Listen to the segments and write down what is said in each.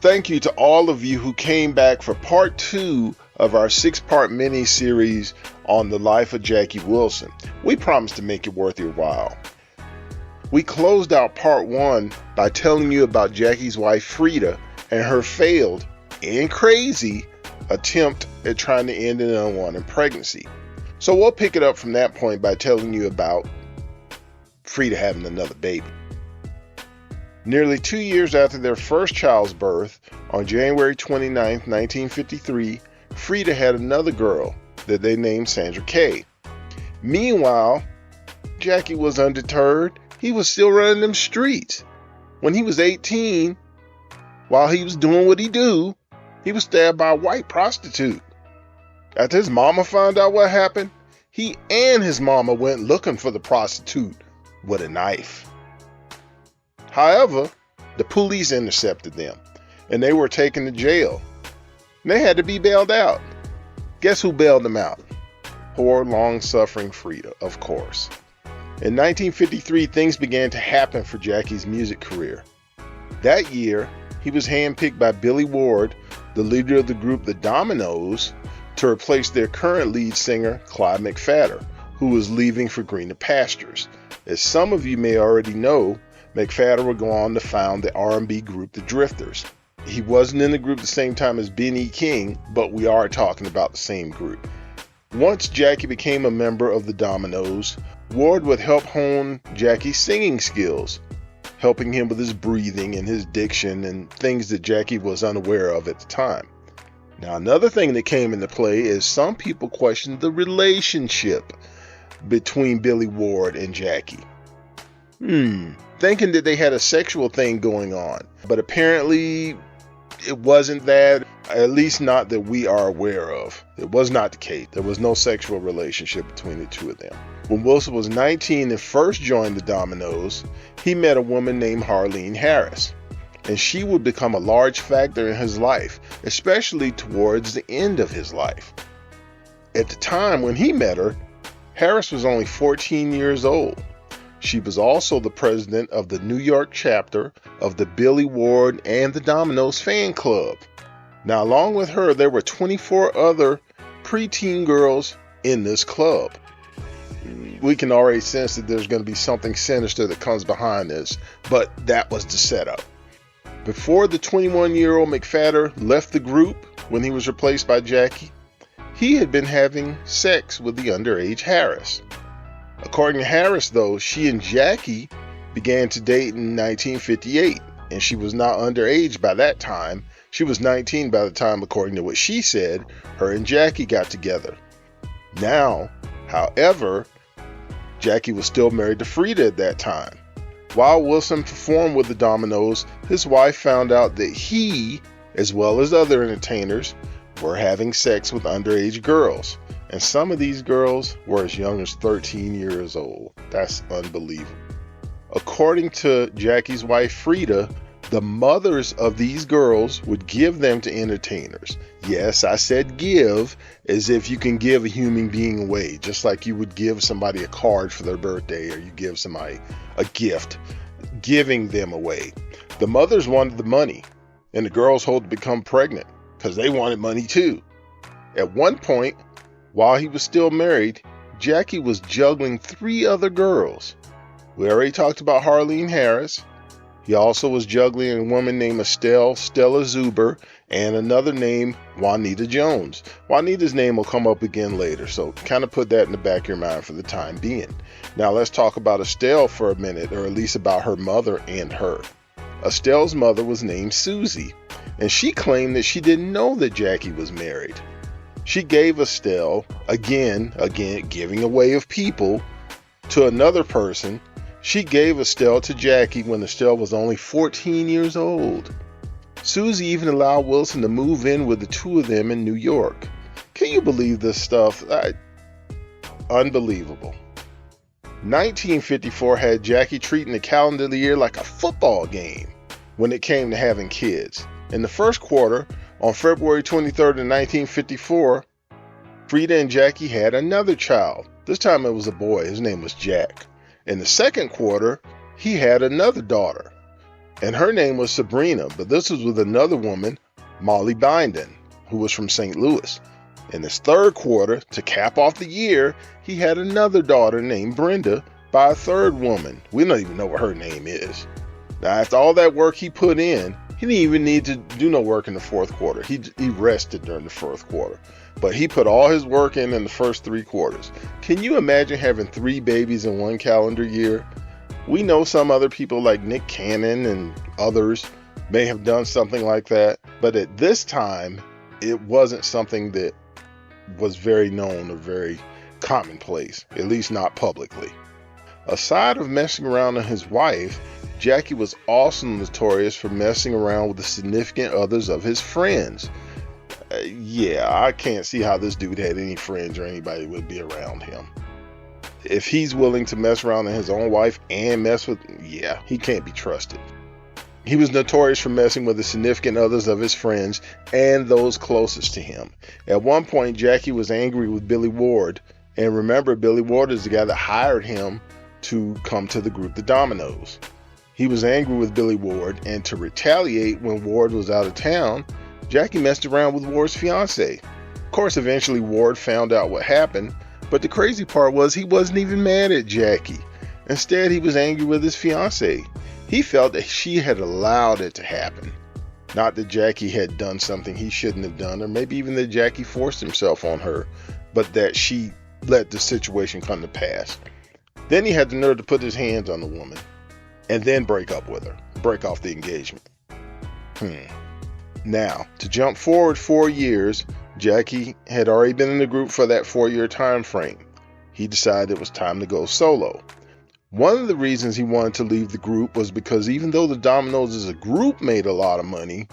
thank you to all of you who came back for part 2 of our 6-part mini-series on the life of Jackie Wilson. We promise to make it worth your while. We closed out part 1 by telling you about Jackie's wife Frida and her failed and crazy attempt at trying to end an unwanted pregnancy. So we'll pick it up from that point by telling you about Frida having another baby. Nearly 2 years after their first child's birth, on January 29, 1953, Frida had another girl that they named Sandra Kay. Meanwhile, Jackie was undeterred. He was still running them streets. When he was 18, while he was doing what he do, he was stabbed by a white prostitute. After his mama found out what happened, he and his mama went looking for the prostitute with a knife. However, the police intercepted them, and they were taken to jail. They had to be bailed out. Guess who bailed them out? Poor, long-suffering Frida, of course. In 1953, things began to happen for Jackie's music career. That year, he was handpicked by Billy Ward, the leader of the group the Dominoes, to replace their current lead singer, Clyde McPhatter, who was leaving for greener pastures. As some of you may already know, McPhatter would go on to found the R&B group The Drifters. He wasn't in the group at the same time as Ben E. King, but we are talking about the same group. Once Jackie became a member of the Dominoes, Ward would help hone Jackie's singing skills, helping him with his breathing and his diction and things that Jackie was unaware of at the time. Now, another thing that came into play is some people questioned the relationship between Billy Ward and Jackie. Thinking that they had a sexual thing going on, but apparently it wasn't that, at least not that we are aware of. It was not the case. There was no sexual relationship between the two of them. When Wilson was 19 and first joined the Dominoes, he met a woman named Harleen Harris, and she would become a large factor in his life, especially towards the end of his life. At the time when he met her, Harris was only 14 years old. She was also the president of the New York chapter of the Billy Ward and the Dominoes fan club. Now, along with her, there were 24 other preteen girls in this club. We can already sense that there's going to be something sinister that comes behind this, but that was the setup. Before the 21-year-old McPhatter left the group when he was replaced by Jackie, he had been having sex with the underage Harris. According to Harris, though, she and Jackie began to date in 1958, and she was not underage by that time. She was 19 by the time, according to what she said, her and Jackie got together. Now, however, Jackie was still married to Frida at that time. While Wilson performed with the Dominoes, his wife found out that he, as well as other entertainers, were having sex with underage girls. And some of these girls were as young as 13 years old. That's unbelievable. According to Jackie's wife Frida, the mothers of these girls would give them to entertainers. Yes, I said give, as if you can give a human being away, just like you would give somebody a card for their birthday or you give somebody a gift, giving them away. The mothers wanted the money, and the girls hoped to become pregnant because they wanted money too. At one point, while he was still married, Jackie was juggling 3 other girls. We already talked about Harleen Harris. He also was juggling a woman named Stella Zuber and another named Juanita Jones. Juanita's name will come up again later, so kind of put that in the back of your mind for the time being. Now let's talk about Estelle for a minute, or at least about her mother and her. Estelle's mother was named Susie, and she claimed that she didn't know that Jackie was married. She gave Estelle, again, giving away of people to another person. She gave Estelle to Jackie when Estelle was only 14 years old. Susie even allowed Wilson to move in with the two of them in New York. Can you believe this stuff? Unbelievable. 1954 had Jackie treating the calendar year like a football game when it came to having kids. In the first quarter, on February 23rd of 1954, Frida and Jackie had another child. This time it was a boy. His name was Jack. In the second quarter, he had another daughter. And her name was Sabrina, but this was with another woman, Molly Binden, who was from St. Louis. In his third quarter, to cap off the year, he had another daughter named Brenda by a third woman. We don't even know what her name is. Now, after all that work he put in, he didn't even need to do no work in the fourth quarter. He rested during the fourth quarter. But he put all his work in the first 3 quarters. Can you imagine having 3 babies in 1 calendar year? We know some other people like Nick Cannon and others may have done something like that. But at this time, it wasn't something that was very known or very commonplace, at least not publicly. Aside of messing around with his wife, Jackie was also notorious for messing around with the significant others of his friends. Yeah, I can't see how this dude had any friends or anybody that would be around him. If he's willing to mess around with his own wife and mess with, yeah, he can't be trusted. He was notorious for messing with the significant others of his friends and those closest to him. At one point, Jackie was angry with Billy Ward. And remember, Billy Ward is the guy that hired him to come to the group the Dominoes. He was angry with Billy Ward, and to retaliate when Ward was out of town, Jackie messed around with Ward's fiancée. Of course, eventually Ward found out what happened, but the crazy part was he wasn't even mad at Jackie. Instead, he was angry with his fiancée. He felt that she had allowed it to happen. Not that Jackie had done something he shouldn't have done, or maybe even that Jackie forced himself on her, but that she let the situation come to pass. Then he had the nerve to put his hands on the woman and then break up with her, break off the engagement. Now, to jump forward 4 years, Jackie had already been in the group for that 4-year time frame. He decided it was time to go solo. One of the reasons he wanted to leave the group was because even though the Dominoes as a group made a lot of money,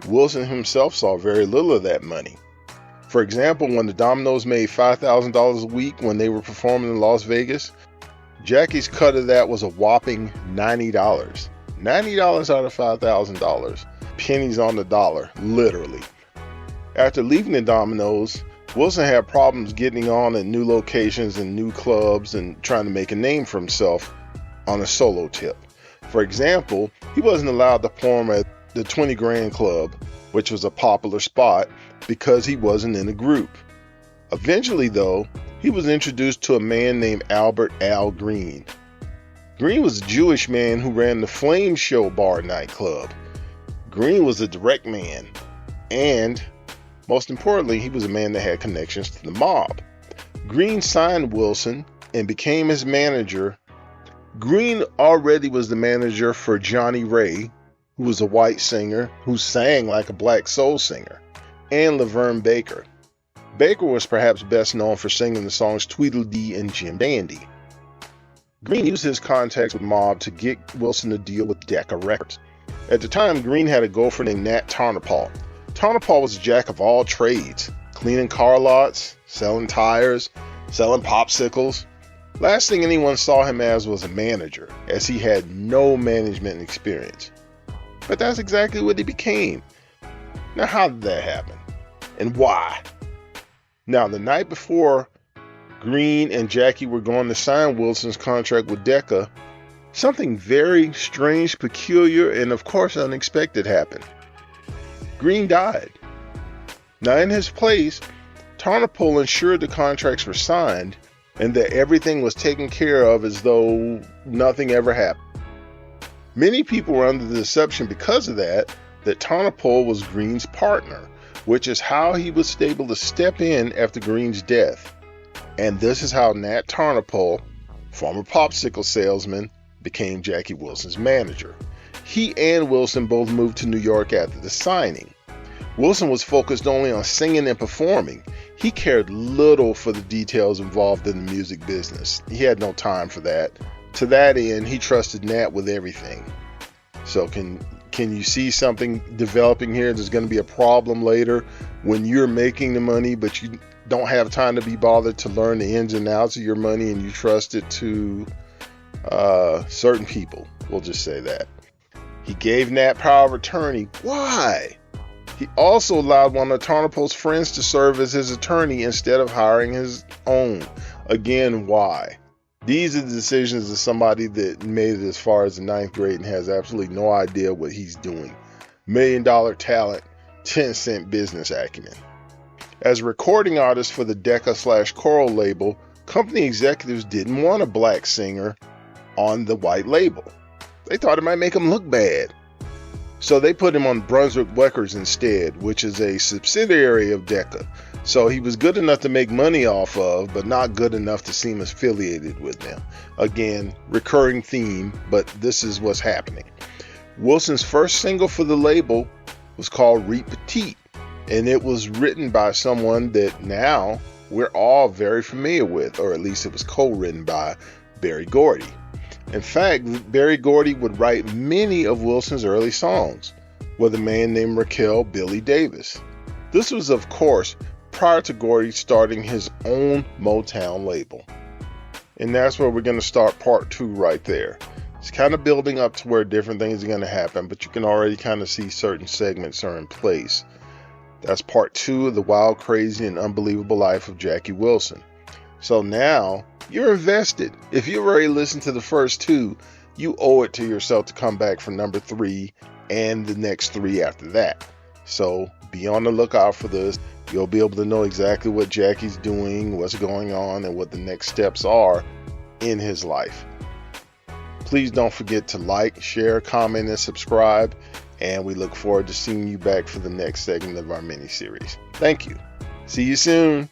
Wilson himself saw very little of that money. For example, when the Dominoes made $5,000 a week when they were performing in Las Vegas, Jackie's cut of that was a whopping $90. $90 out of $5,000. Pennies on the dollar, literally. After leaving the Dominoes, Wilson had problems getting on at new locations and new clubs and trying to make a name for himself on a solo tip. For example, he wasn't allowed to perform at the 20 Grand Club, which was a popular spot, because he wasn't in a group. Eventually, though, he was introduced to a man named Albert Al Green. Green was a Jewish man who ran the Flame Show Bar nightclub. Green was a direct man, and most importantly, he was a man that had connections to the mob. Green signed Wilson and became his manager. Green already was the manager for Johnny Ray, who was a white singer who sang like a black soul singer, and Laverne Baker. Baker was perhaps best known for singing the songs Tweedledee and Jim Dandy. Green used his contacts with mob to get Wilson a deal with Decca Records. At the time, Green had a gopher named Nat Tarnopol. Tarnopol was a jack of all trades, cleaning car lots, selling tires, selling popsicles. Last thing anyone saw him as was a manager, as he had no management experience. But that's exactly what he became. Now, how did that happen? And why? Now, the night before Green and Jackie were going to sign Wilson's contract with Decca, something very strange, peculiar, and of course unexpected happened. Green died. Now, in his place, Tarnopol ensured the contracts were signed and that everything was taken care of as though nothing ever happened. Many people were under the deception because of that Tarnopol was Green's partner, which is how he was able to step in after Green's death. And this is how Nat Tarnopol, former popsicle salesman, became Jackie Wilson's manager. He and Wilson both moved to New York after the signing. Wilson was focused only on singing and performing. He cared little for the details involved in the music business. He had no time for that. To that end, he trusted Nat with everything. So can you see something developing here? There's going to be a problem later when you're making the money, but you don't have time to be bothered to learn the ins and outs of your money, and you trust it to certain people. We'll just say that. He gave Nat power of attorney. Why? He also allowed one of Tarnopol's friends to serve as his attorney instead of hiring his own. Again, why? These are the decisions of somebody that made it as far as the 9th grade and has absolutely no idea what he's doing. $1 million talent, 10-cent business acumen. As a recording artist for the Decca/Coral label, company executives didn't want a black singer on the white label. They thought it might make him look bad. So they put him on Brunswick Records instead, which is a subsidiary of Decca. So he was good enough to make money off of, but not good enough to seem affiliated with them. Again, recurring theme, but this is what's happening. Wilson's first single for the label was called Reet Petite, and it was written by someone that now we're all very familiar with, or at least it was co-written by Berry Gordy. In fact, Berry Gordy would write many of Wilson's early songs with a man named Raquel Billy Davis. This was, of course, prior to Gordy starting his own Motown label. And that's where we're going to start part 2 right there. It's kind of building up to where different things are going to happen, but you can already kind of see certain segments are in place. That's part 2 of the wild, crazy, and unbelievable life of Jackie Wilson. So now you're invested. If you've already listened to the first 2, you owe it to yourself to come back for number 3 and the next 3 after that. So be on the lookout for this. You'll be able to know exactly what Jackie's doing, what's going on, and what the next steps are in his life. Please don't forget to like, share, comment, and subscribe. And we look forward to seeing you back for the next segment of our mini-series. Thank you. See you soon.